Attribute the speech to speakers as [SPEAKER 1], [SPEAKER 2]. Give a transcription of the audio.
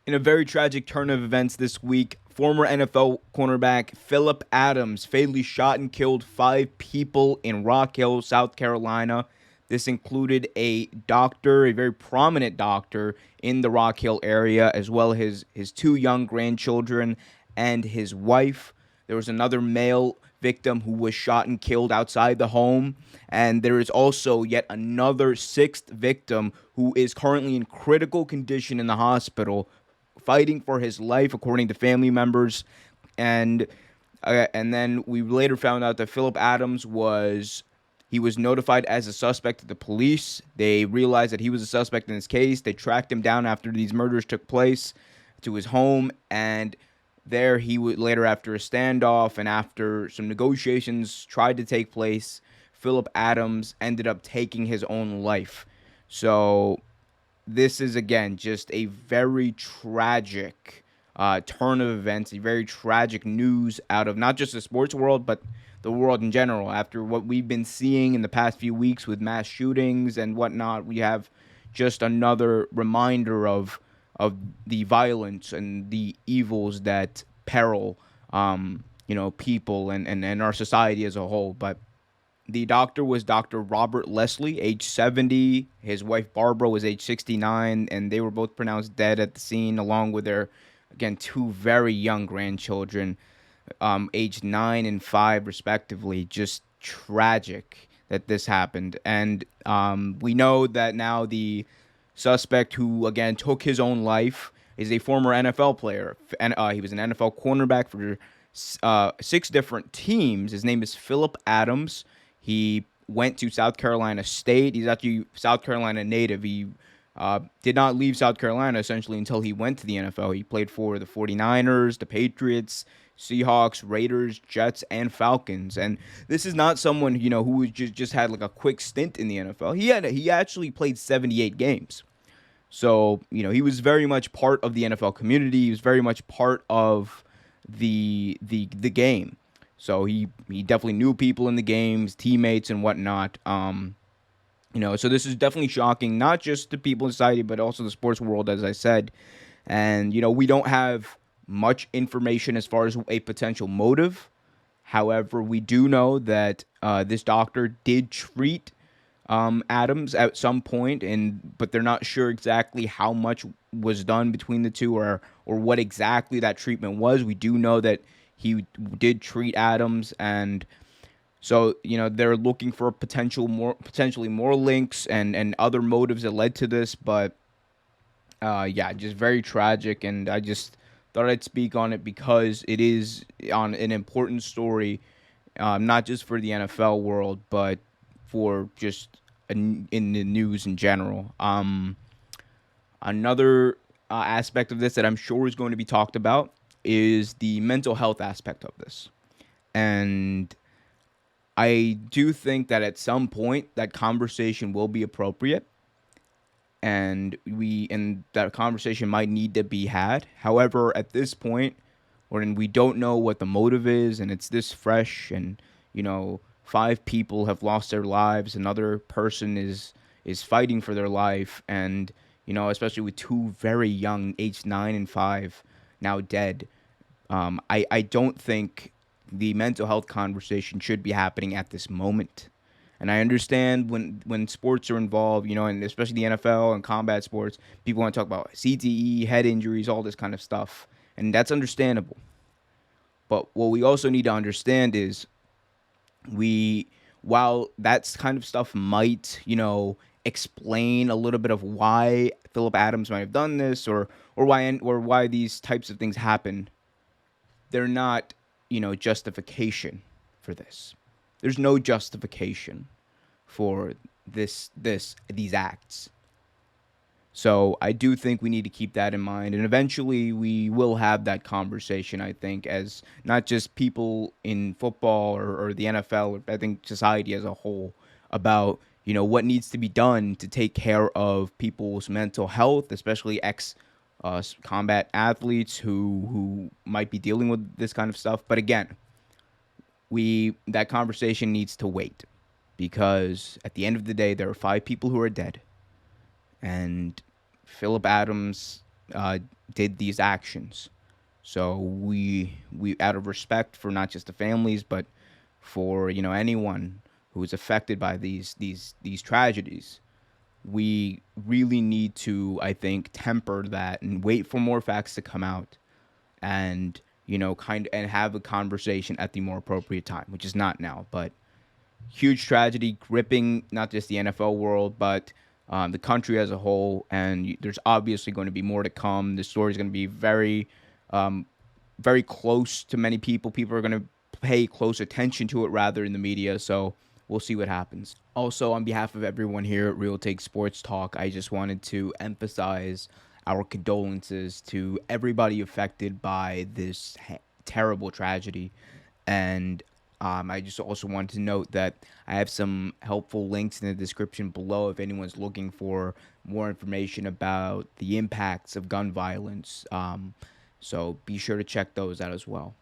[SPEAKER 1] In a very tragic turn of events this week, former NFL cornerback Phillip Adams fatally shot and killed 5 people in Rock Hill, South Carolina. This included a doctor, a very prominent doctor in the Rock Hill area, as well as his 2 young grandchildren and his wife. There was another male victim who was shot and killed outside the home. And there is also yet another sixth victim who is currently in critical condition in the hospital, fighting for his life, according to family members. And and then we later found out that Phillip Adams was notified as a suspect to the police. They realized that he was a suspect in this case. They tracked him down after these murders took place to his home, and there he would later, after a standoff and after some negotiations tried to take place, Phillip Adams ended up taking his own life. So this is again just a very tragic turn of events, a very tragic news out of not just the sports world, but the world in general. After what we've been seeing in the past few weeks with mass shootings and whatnot, we have just another reminder of the violence and the evils that peril, people and our society as a whole. But the doctor was Dr. Robert Leslie, age 70. His wife Barbara was age 69, and they were both pronounced dead at the scene, along with their, again, 2 very young grandchildren, aged 9 and 5, respectively. Just tragic that this happened. And we know that now the suspect who, again, took his own life is a former NFL player. And he was an NFL cornerback for 6 different teams. His name is Phillip Adams. He went to South Carolina State. He's actually South Carolina native. He did not leave South Carolina, essentially, until he went to the NFL. He played for the 49ers, the Patriots, Seahawks, Raiders, Jets, and Falcons. And this is not someone, who just had like a quick stint in the NFL. He actually played 78 games. So, he was very much part of the NFL community. He was very much part of the game. So he definitely knew people in the games, teammates and whatnot. So this is definitely shocking, not just to people in society, but also the sports world, as I said. And, we don't have much information as far as a potential motive. However, we do know that this doctor did treat Adams at some point, but they're not sure exactly how much was done between the two, or what exactly that treatment was. We do know that he did treat Adams, and so they're looking for potentially more links and other motives that led to this. But just very tragic, and I just thought I'd speak on it because it is on an important story, not just for the NFL world, but for just in the news in general. Another aspect of this that I'm sure is going to be talked about is the mental health aspect of this. And I do think that at some point that conversation will be appropriate, and that conversation might need to be had. However, at this point, when we don't know what the motive is, and it's this fresh, and 5 people have lost their lives, another person is fighting for their life, and especially with 2 very young, aged 9 and 5, now dead. I don't think the mental health conversation should be happening at this moment. And I understand when sports are involved, and especially the NFL and combat sports, people want to talk about CTE, head injuries, all this kind of stuff. And that's understandable. But what we also need to understand is while that's kind of stuff might, explain a little bit of why Phillip Adams might have done this, or why these types of things happen, they're not, justification for this. There's no justification for these acts. So I do think we need to keep that in mind, and eventually we will have that conversation, I think, as not just people in football or the NFL, or I think society as a whole, about what needs to be done to take care of people's mental health, especially combat athletes who might be dealing with this kind of stuff. But again, that conversation needs to wait, because at the end of the day, there are 5 people who are dead, and Phillip Adams, uh, did these actions. So we out of respect for not just the families, but for anyone who is affected by these tragedies, we really need to, I think, temper that and wait for more facts to come out, and and have a conversation at the more appropriate time, which is not now. But huge tragedy gripping not just the NFL world, but the country as a whole. And there's obviously going to be more to come. The story is going to be um, very close to many people. People are going to pay close attention to it rather in the media. So we'll see what happens. Also, on behalf of everyone here at Real Take Sports Talk, I just wanted to emphasize our condolences to everybody affected by this terrible tragedy. And I just also wanted to note that I have some helpful links in the description below if anyone's looking for more information about the impacts of gun violence. So be sure to check those out as well.